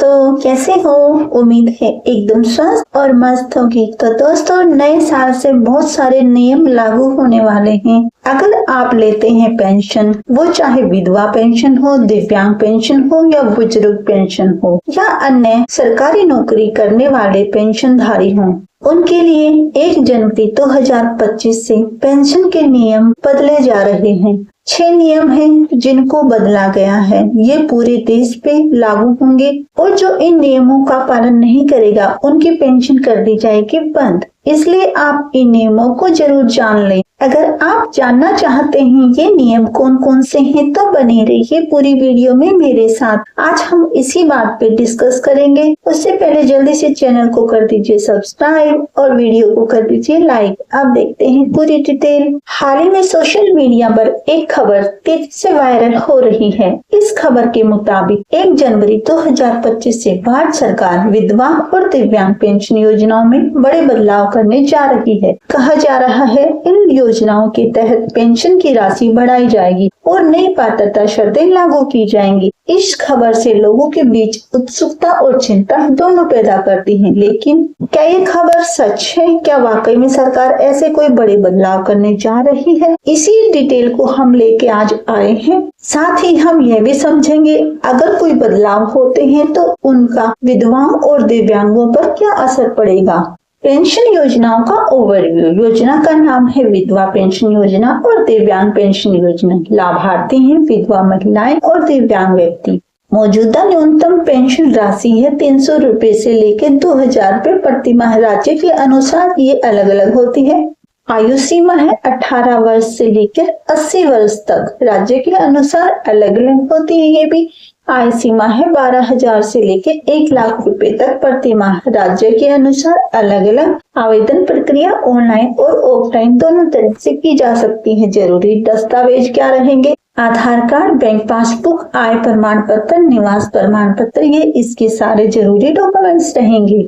दोस्तों, कैसे हो? उम्मीद है एकदम स्वस्थ और मस्त होगी। तो दोस्तों, नए साल से बहुत सारे नियम लागू होने वाले हैं। अगर आप लेते हैं पेंशन, वो चाहे विधवा पेंशन हो, दिव्यांग पेंशन हो या बुजुर्ग पेंशन हो या अन्य सरकारी नौकरी करने वाले पेंशनधारी हों, उनके लिए 1 जनवरी 2025 से पेंशन के नियम बदले जा रहे हैं। 6 नियम हैं जिनको बदला गया है। ये पूरे देश पे लागू होंगे और जो इन नियमों का पालन नहीं करेगा उनकी पेंशन कर दी जाएगी बंद। इसलिए आप इन नियमों को जरूर जान लें। अगर आप जानना चाहते हैं ये नियम कौन कौन से हैं तो बने रहिए पूरी वीडियो में मेरे साथ। आज हम इसी बात पे डिस्कस करेंगे। उससे पहले जल्दी से चैनल को कर दीजिए सब्सक्राइब और वीडियो को कर दीजिए लाइक। अब देखते हैं पूरी डिटेल। हाल ही में सोशल मीडिया पर एक खबर तेजी से वायरल हो रही है। इस खबर के मुताबिक 1 जनवरी 2025 से भारत सरकार विधवा और दिव्यांग पेंशन योजनाओं में बड़े बदलाव करने जा रही है। कहा जा रहा है इन योजनाओं के तहत पेंशन की राशि बढ़ाई जाएगी और नई पात्रता शर्तें लागू की जाएंगी। इस खबर से लोगों के बीच उत्सुकता और चिंता दोनों पैदा करती है। लेकिन क्या ये खबर सच है? क्या वाकई में सरकार ऐसे कोई बड़े बदलाव करने जा रही है? इसी डिटेल को हम लेके आज आए हैं। साथ ही हम यह भी समझेंगे अगर कोई बदलाव होते हैं तो उनका विधवाओं और दिव्यांगों पर क्या असर पड़ेगा। पेंशन योजनाओं का ओवरव्यू। योजना का नाम है विधवा पेंशन योजना और दिव्यांग पेंशन योजना। लाभार्थी हैं विधवा महिलाएं और दिव्यांग व्यक्ति। मौजूदा न्यूनतम पेंशन राशि है 300 रुपए से लेकर 2000 रुपए प्रति माह। राज्य के अनुसार ये अलग अलग होती है। आयु सीमा है 18 वर्ष से लेकर 80 वर्ष तक। राज्य के अनुसार अलग अलग होती है। ये भी आय सीमा है 12,000 से लेकर 1 लाख रुपए तक प्रति माह। राज्य के अनुसार अलग अलग। आवेदन प्रक्रिया ऑनलाइन और ऑफलाइन दोनों तरह से की जा सकती है। जरूरी दस्तावेज क्या रहेंगे? आधार कार्ड, बैंक पासबुक, आय प्रमाण पत्र, निवास प्रमाण पत्र, ये इसके सारे जरूरी डॉक्यूमेंट्स रहेंगे।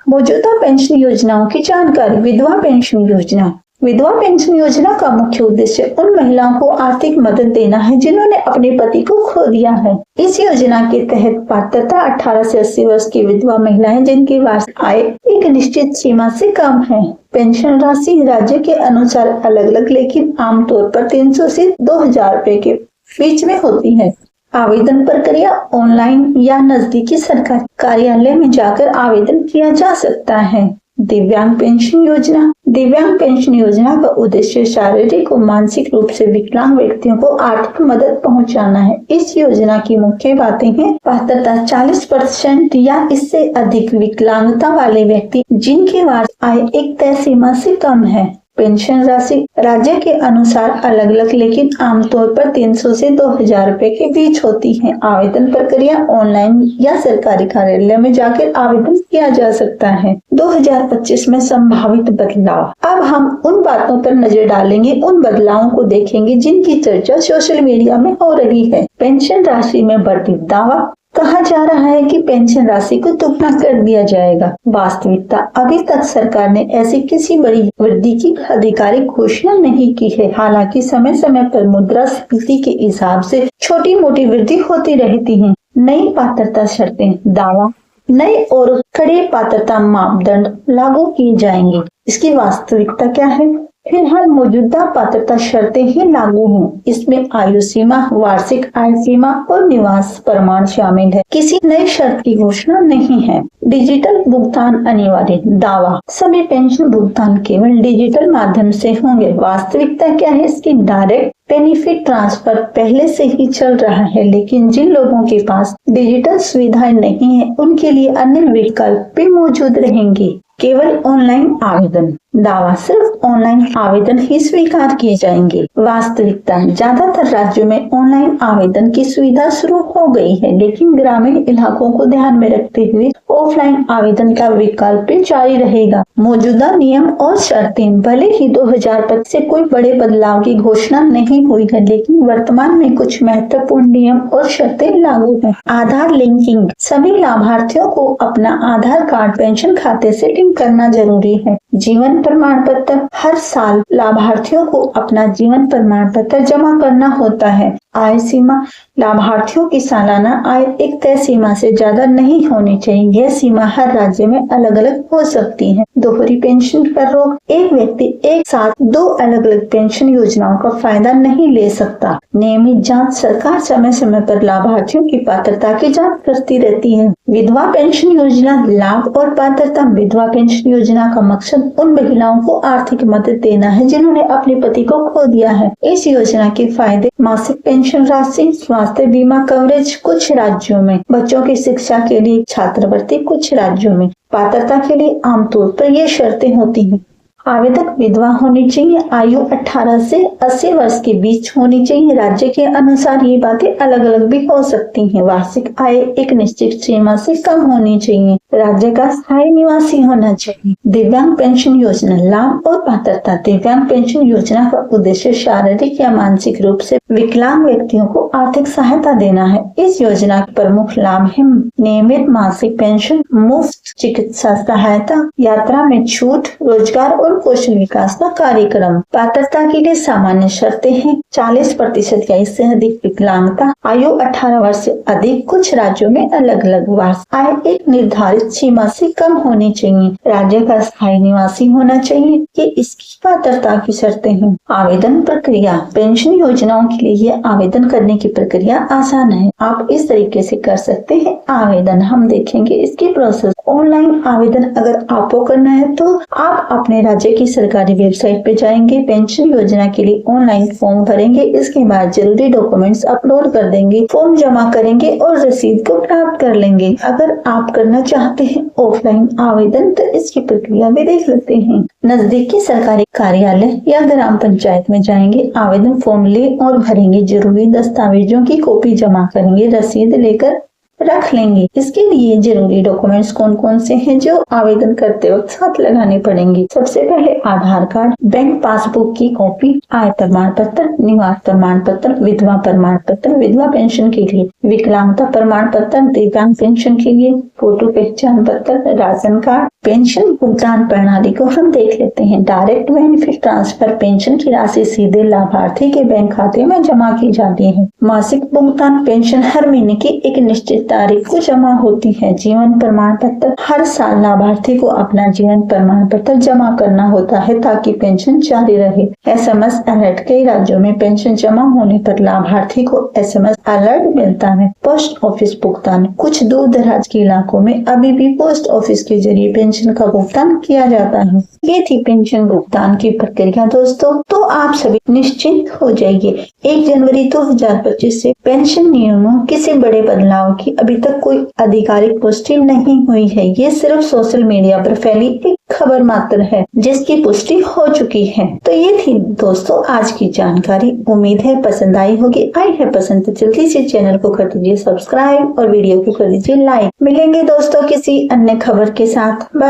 मौजूदा पेंशन योजनाओं की जानकारी। विधवा पेंशन योजना। विधवा पेंशन योजना का मुख्य उद्देश्य उन महिलाओं को आर्थिक मदद देना है जिन्होंने अपने पति को खो दिया है। इस योजना के तहत पात्रता 18 से 80 वर्ष की विधवा महिलाएं जिनकी वार्षिक आय एक निश्चित सीमा से कम है। पेंशन राशि राज्य के अनुसार अलग अलग लेकिन आमतौर पर 300 से 2000 रुपए के बीच में होती है। आवेदन प्रक्रिया ऑनलाइन या नजदीकी सरकारी कार्यालय में जाकर आवेदन किया जा सकता है। दिव्यांग पेंशन योजना। दिव्यांग पेंशन योजना का उद्देश्य शारीरिक और मानसिक रूप से विकलांग व्यक्तियों को आर्थिक मदद पहुंचाना है। इस योजना की मुख्य बातें हैं पात्रता 40% या इससे अधिक विकलांगता वाले व्यक्ति जिनकी वार्षिक आय एक तय सीमा से कम है। पेंशन राशि राज्य के अनुसार अलग अलग लेकिन आमतौर पर 300 से 2000 रुपए के बीच होती है। आवेदन प्रक्रिया ऑनलाइन या सरकारी कार्यालय में जाकर आवेदन किया जा सकता है। 2025 में संभावित बदलाव। अब हम उन बातों पर नजर डालेंगे, उन बदलावों को देखेंगे जिनकी चर्चा सोशल मीडिया में हो रही है। पेंशन राशि में बढ़ती। दावा। कहा जा रहा है कि पेंशन राशि को दोगुना कर दिया जाएगा। वास्तविकता। अभी तक सरकार ने ऐसी किसी बड़ी वृद्धि की आधिकारिक घोषणा नहीं की है। हालांकि समय समय पर मुद्रास्फीति के हिसाब से छोटी मोटी वृद्धि होती रहती है। नई पात्रता शर्तें। दावा। नए और कड़े पात्रता मापदंड लागू किए जाएंगे। इसकी वास्तविकता क्या है? फिलहाल मौजूदा पात्रता शर्तें ही लागू हों। इसमें आयु सीमा, वार्षिक आय सीमा और निवास प्रमाण शामिल है। किसी नई शर्त की घोषणा नहीं है। डिजिटल भुगतान अनिवार्य। दावा। सभी पेंशन भुगतान केवल डिजिटल माध्यम से होंगे। वास्तविकता क्या है इसकी? डायरेक्ट बेनिफिट ट्रांसफर पहले से ही चल रहा है, लेकिन जिन लोगों के पास डिजिटल सुविधाएं नहीं है उनके लिए अन्य विकल्प भी मौजूद रहेंगे। केवल ऑनलाइन आवेदन। दावा। सिर्फ ऑनलाइन आवेदन ही स्वीकार किए जाएंगे। वास्तविकता। ज्यादातर राज्यों में ऑनलाइन आवेदन की सुविधा शुरू हो गई है, लेकिन ग्रामीण इलाकों को ध्यान में रखते हुए ऑफलाइन आवेदन का विकल्प भी जारी रहेगा। मौजूदा नियम और शर्तें। भले ही 2025 से कोई बड़े बदलाव की घोषणा नहीं हुई है, लेकिन वर्तमान में कुछ महत्वपूर्ण नियम और शर्तें लागू हैं। आधार लिंकिंग। सभी लाभार्थियों को अपना आधार कार्ड पेंशन खाते से लिंक करना जरूरी है। जीवन प्रमाण पत्र। हर साल लाभार्थियों को अपना जीवन प्रमाण पत्र जमा करना होता है। आय सीमा, लाभार्थियों की सालाना आय एक तय सीमा से ज्यादा नहीं होनी चाहिए। यह सीमा हर राज्य में अलग अलग हो सकती है। दोहरी पेंशन पर रोक, एक व्यक्ति एक साथ 2 अलग अलग पेंशन योजनाओं का फायदा नहीं ले सकता। नियमित जांच, सरकार समय समय पर लाभार्थियों की पात्रता की जांच करती रहती है। विधवा पेंशन योजना लाभ और पात्रता। विधवा पेंशन योजना का मकसद उन महिलाओं को आर्थिक मदद देना है जिन्होंने अपने पति को खो दिया है। इस योजना के फायदे: मासिक पेंशन राशि, स्वास्थ्य बीमा कवरेज कुछ राज्यों में, बच्चों की शिक्षा के लिए छात्रवृत्ति कुछ राज्यों में। पात्रता के लिए आमतौर पर ये शर्तें होती हैं। आवेदक विधवा होनी चाहिए, आयु 18 से 80 वर्ष के बीच होनी चाहिए। राज्य के अनुसार ये बातें अलग अलग भी हो सकती हैं। वार्षिक आय एक निश्चित सीमा से कम होनी चाहिए। राज्य का स्थायी निवासी होना चाहिए। दिव्यांग पेंशन योजना लाभ और पात्रता। दिव्यांग पेंशन योजना का उद्देश्य शारीरिक या मानसिक रूप से विकलांग व्यक्तियों को आर्थिक सहायता देना है। इस योजना के प्रमुख लाभ है नियमित मासिक पेंशन, मुफ्त चिकित्सा सहायता, यात्रा में छूट, रोजगार और कौशल विकास का कार्यक्रम। पात्रता के लिए सामान्य शर्तें हैं: 40% या इससे अधिक विकलांगता, आयु 18 वर्ष से अधिक, कुछ राज्यों में अलग अलग। वार्षिक आय एक निर्धारित सीमा से कम होनी चाहिए। राज्य का स्थायी निवासी होना चाहिए। ये इसकी पात्रता की शर्तें हैं। आवेदन प्रक्रिया, पेंशन योजनाओं के लिए ये आवेदन करने की प्रक्रिया आसान है। आप इस तरीके से कर सकते हैं आवेदन। हम देखेंगे इसकी प्रोसेस। ऑनलाइन आवेदन अगर आपको करना है तो आप अपने राज्य की सरकारी वेबसाइट पे जाएंगे, पेंशन योजना के लिए ऑनलाइन फॉर्म भरेंगे, इसके बाद जरूरी डॉक्यूमेंट्स अपलोड कर देंगे, फॉर्म जमा करेंगे और रसीद को प्राप्त कर लेंगे। अगर आप करना चाहते हैं ऑफलाइन आवेदन तो इसकी प्रक्रिया भी देख लेते हैं। नजदीकी सरकारी कार्यालय या ग्राम पंचायत में जाएंगे, आवेदन फॉर्म ले और भरेंगे, जरूरी दस्तावेजों की कॉपी जमा करेंगे, रसीद लेकर रख लेंगे। इसके लिए जरूरी डॉक्यूमेंट्स कौन कौन से हैं जो आवेदन करते वक्त साथ लगाने पड़ेंगे? सबसे पहले आधार कार्ड, बैंक पासबुक की कॉपी, आय प्रमाण पत्र, निवास प्रमाण पत्र, विधवा प्रमाण पत्र, विधवा पेंशन के लिए, विकलांगता प्रमाण पत्र, दिव्यांग पेंशन के लिए फोटो पहचान पत्र, राशन कार्ड। पेंशन भुगतान प्रणाली को हम देख लेते हैं। डायरेक्ट बेनिफिट ट्रांसफर, पेंशन की राशि सीधे लाभार्थी के बैंक खाते में जमा की जाती है। मासिक भुगतान, पेंशन हर महीने की एक निश्चित तारीख को जमा होती है। जीवन प्रमाण पत्र, हर साल लाभार्थी को अपना जीवन प्रमाण पत्र जमा करना होता है ताकि पेंशन जारी रहे। SMS अलर्ट, कई राज्यों में पेंशन जमा होने पर लाभार्थी को SMS अलर्ट मिलता है। पोस्ट ऑफिस भुगतान, कुछ दूर दराज के इलाकों में अभी भी पोस्ट ऑफिस के जरिए पेंशन का भुगतान किया जाता है। ये थी पेंशन भुगतान की प्रक्रिया दोस्तों। तो आप सभी निश्चिंत हो जाइए। 1 जनवरी 2025 से पेंशन नियमों किसी बड़े बदलाव की अभी तक कोई आधिकारिक पुष्टि नहीं हुई है। ये सिर्फ सोशल मीडिया पर फैली एक खबर मात्र है जिसकी पुष्टि हो चुकी है। तो ये थी दोस्तों आज की जानकारी। उम्मीद है पसंद आई होगी। आई है पसंद तो जल्दी से चैनल को कर दीजिए सब्सक्राइब और वीडियो को कर दीजिए लाइक। मिलेंगे दोस्तों किसी अन्य खबर के साथ। बाय।